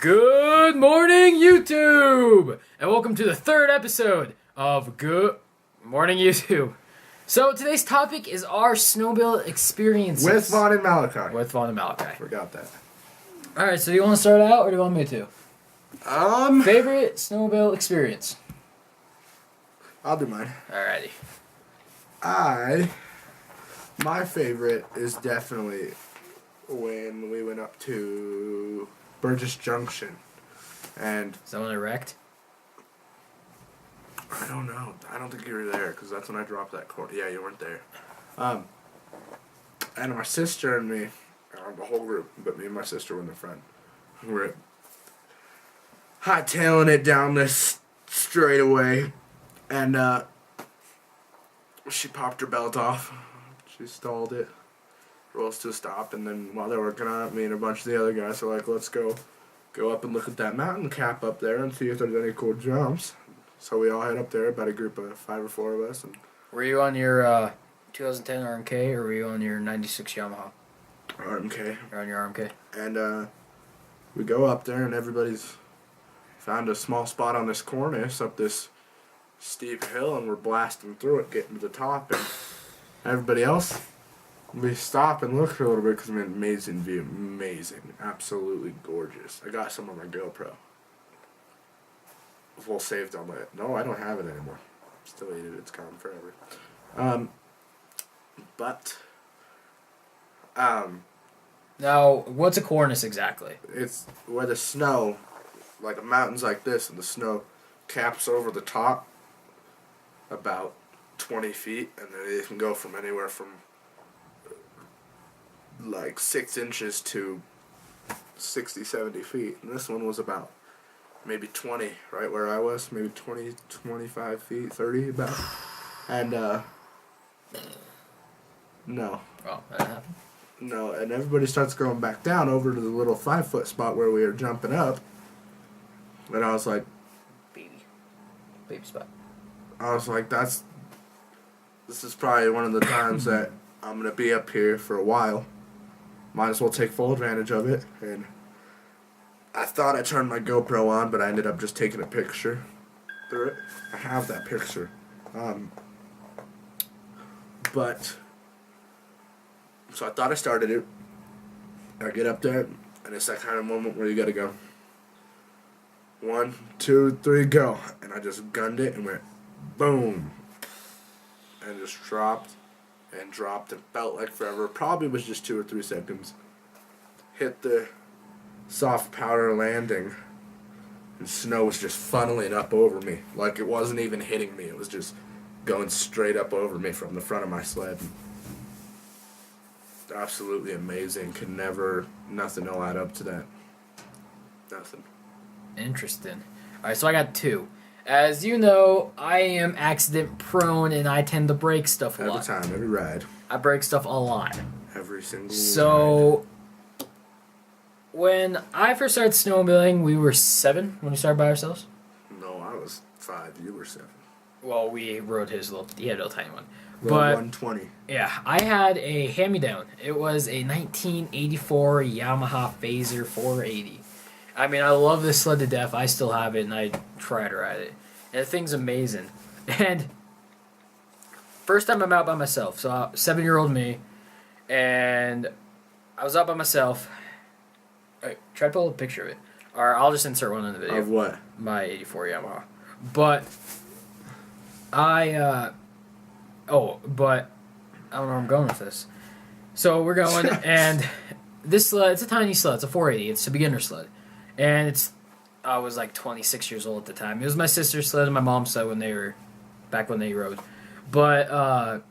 Good morning, YouTube! And welcome to the third episode of Good Morning, YouTube. So today's topic is our snowmobile experiences. With Vaughn and Malachi. With Vaughn and Malachi. Forgot that. Alright, so do you want to start out or do you want me to? Favorite snowmobile experience? I'll do mine. Alrighty. My favorite is definitely when we went up to Burgess Junction. And Is that when it wrecked? I don't know. I don't think you were there because that's when I dropped that cord. Yeah, you weren't there. And my sister and me, the whole group, but me and my sister were in the front. We were hightailing it down this straightaway, and she popped her belt off. She stalled it, rolls to a stop, and then while they're working on it, me and a bunch of the other guys are like, let's go up and look at that mountain cap up there and see if there's any cool jumps. So we all head up there, about a group of 5 or 4 of us. And Were you on your 2010 RMK or were you on your 96 Yamaha? RMK. You're on your RMK. And we go up there, and everybody's found a small spot on this cornice up this steep hill, and we're blasting through it, getting to the top, and everybody else, we stop and look for a little bit because, man, amazing view, amazing, absolutely gorgeous. I got some on my GoPro. Full saved on my. No, I don't have it anymore. Still ate it. It's gone forever. Now, what's a cornice exactly? It's where the snow, like a mountain's like this, and the snow caps over the top about 20 feet, and then it can go from anywhere from like 6 inches to 60, 70 feet. And this one was about maybe 20, right where I was, maybe 20, 25 feet, 30 about. And, no. Oh, that happened. No, and everybody starts going back down over to the little 5-foot spot where we were jumping up. And I was like, Baby spot. I was like, this is probably one of the times that I'm going to be up here for a while. Might as well take full advantage of it. And I thought I turned my GoPro on, but I ended up just taking a picture through it. I have that picture. So I thought I started it. I get up there, and it's that kind of moment where you got to go 1, 2, 3, go. And I just gunned it and went boom. And just dropped and dropped and felt like forever. Probably was just 2 or 3 seconds. Hit the soft powder landing, and snow was just funneling up over me. Like it wasn't even hitting me. It was just going straight up over me from the front of my sled. Absolutely amazing. Nothing will add up to that. Nothing. Interesting. Alright, so I got 2. As you know, I am accident prone and I tend to break stuff a lot. Every time, every ride. I break stuff a lot. Every single So, when I first started snowmobiling, we were 7 when we started by ourselves. No, I was 5. You were 7. Well, we rode he had a little tiny one. Rode But 120. yeah, I had a hand-me-down. It was a 1984 Yamaha Phaser 480. I mean, I love this sled to death. I still have it, and I try to ride it. And the thing's amazing. And first time I'm out by myself. So 7-year-old me, and I was out by myself. Right, try to pull a picture of it. Or I'll just insert one in the video. Of what? My 84 Yamaha. But I don't know where I'm going with this. So we're going, and this sled, it's a tiny sled. It's a 480. It's a beginner sled. And I was like 26 years old at the time. It was my sister's sled and my mom's sled when they rode. But I'm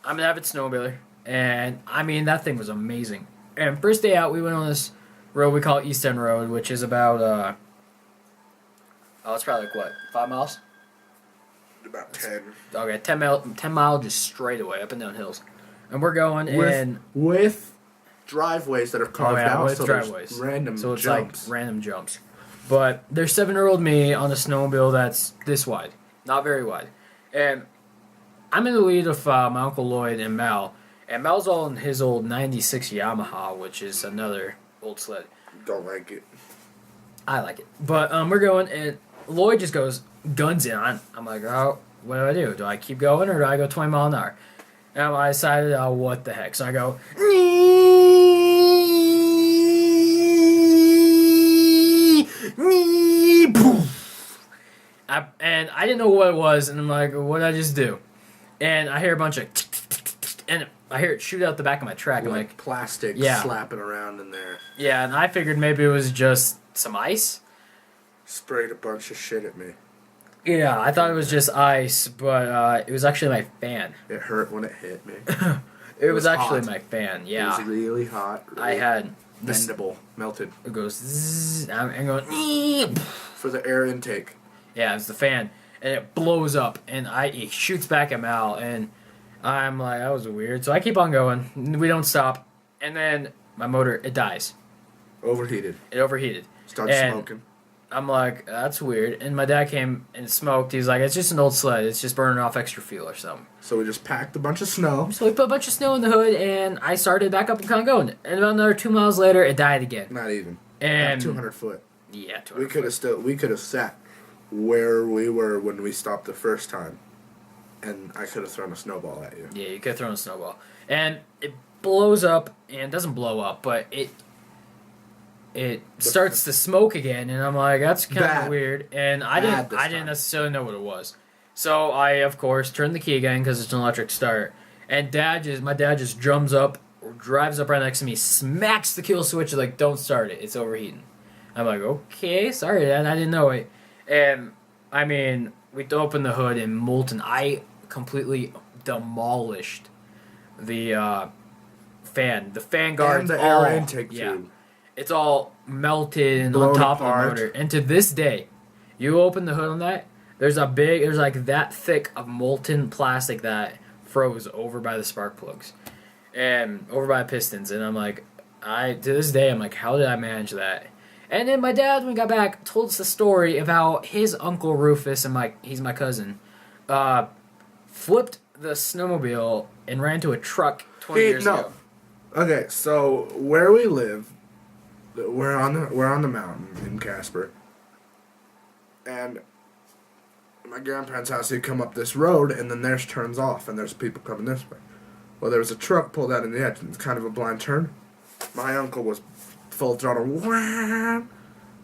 an avid snowmobiler, and I mean, that thing was amazing. And first day out, we went on this road we call East End Road, which is about, it's probably like, what, 5 miles? About 10. Okay, 10 mile just straight away, up and down hills. And we're going, with driveways that are carved out, with so driveways. There's random so it's jumps. like random jumps. But there's 7-year-old me on a snowmobile that's this wide, not very wide. And I'm in the lead of my Uncle Lloyd and Mal. And Mal's on his old 96 Yamaha, which is another old sled. Don't like it. I like it. But we're going, and Lloyd just goes guns in on. I'm like, oh, what do I do? Do I keep going or do I go 20 mile an hour? And I decided, oh, what the heck? So I go. And I didn't know what it was, and I'm like, what did I just do? And I hear a bunch of, and I hear it shoot out the back of my track. I'm like, plastic slapping around in there. Yeah, and I figured maybe it was just some ice. Sprayed a bunch of shit at me. Yeah, I thought it was just ice, but it was actually my fan. It hurt when it hit me. It was actually hot. my fan, yeah. It was really hot. Really I had... bendable. Melted. It goes... Zzz, and going... For the air intake. Yeah, it's the fan. And it blows up, and it shoots back at Mal, and I'm like, that was weird. So I keep on going. We don't stop. And then my motor, it dies. Overheated. It overheated. Started smoking. I'm like, that's weird. And my dad came and smoked. He's like, it's just an old sled. It's just burning off extra fuel or something. So we just packed a bunch of snow. So we put a bunch of snow in the hood, and I started back up and kind of going. And about another 2 miles later, it died again. Not even. And 200 foot. Yeah, 200 We could have sat where we were when we stopped the first time, and I could have thrown a snowball at you. Yeah, you could have thrown a snowball. And it blows up, and doesn't blow up, but it starts to smoke again, and I'm like, that's kind of weird. And I didn't necessarily know what it was. So I, of course, turned the key again because it's an electric start. And my dad just drums up, or drives up right next to me, smacks the kill switch, like, don't start it, it's overheating. I'm like, okay, sorry, Dad, I didn't know it. And, I mean, we opened the hood, and I completely demolished the fan. The fan guards, and the air intake tube. It's all melted and blown on top apart. of the motor. And to this day, you open the hood on that, there's like that thick of molten plastic that froze over by the spark plugs and over by the pistons. And I'm like, to this day, I'm like, how did I manage that? And then my dad, when we got back, told us the story of how his uncle Rufus, and he's my cousin, flipped the snowmobile and ran into a truck 20 years ago. Okay, so where we live, we're on the mountain in Casper, and my grandparents' house. You come up this road, and then theirs turns off, and there's people coming this way. Well, there was a truck pulled out in the edge, and it's kind of a blind turn. My uncle was full throttle, wham,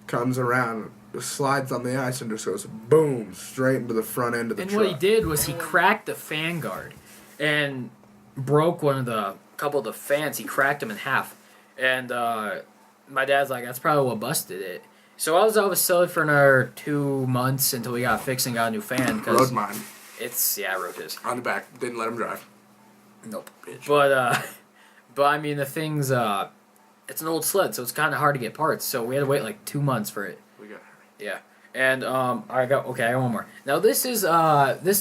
comes around, slides on the ice, and just goes boom straight into the front end of the truck. And what he did was he cracked the fan guard and broke couple of the fans. He cracked them in half, and my dad's like, that's probably what busted it. So I was selling for another 2 months until we got fixed and got a new fan. Rode mine. I rode his. On the back. Didn't let him drive. Nope. Bitch. But I mean, the thing's, it's an old sled, so it's kind of hard to get parts. So we had to wait like 2 months for it. We got Yeah. And, I got one more. Now this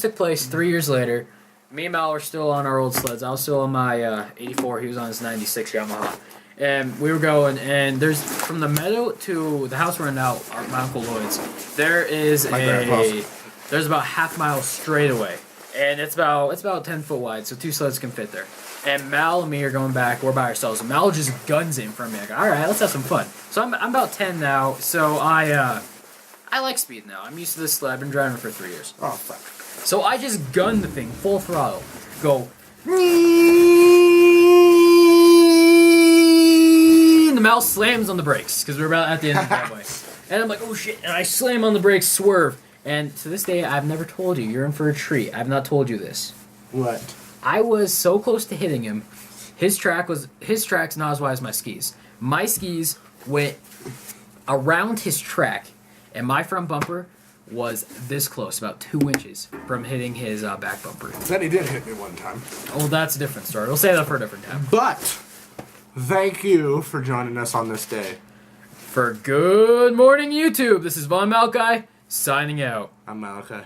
took place 3 years later. Me and Mal were still on our old sleds. I was still on my, 84. He was on his 96 Yamaha. And we were going, and there's, from the meadow to the house we're in now, my Uncle Lloyd's, there's about half mile straight away. And it's about 10 foot wide, so 2 sleds can fit there. And Mal and me are going back, we're by ourselves. And Mal just guns in front of me. I go, alright, let's have some fun. So I'm about 10 now, so I like speed now. I'm used to this sled, I've been driving for 3 years. Oh, fuck. So I just gun the thing, full throttle. Go, the mouse slams on the brakes because we're about at the end of the driveway. And I'm like, oh shit, and I slam on the brakes, swerve. And to this day, I've never told you, you're in for a treat. I've not told you this. What? I was so close to hitting him. His track's not as wide as my skis. My skis went around his track, and my front bumper was this close, about 2 inches from hitting his back bumper. Then he did hit me one time. Oh, that's a different story. We'll say that for a different time. But thank you for joining us on this day. For Good Morning YouTube, this is Von Malachi signing out. I'm Malachi.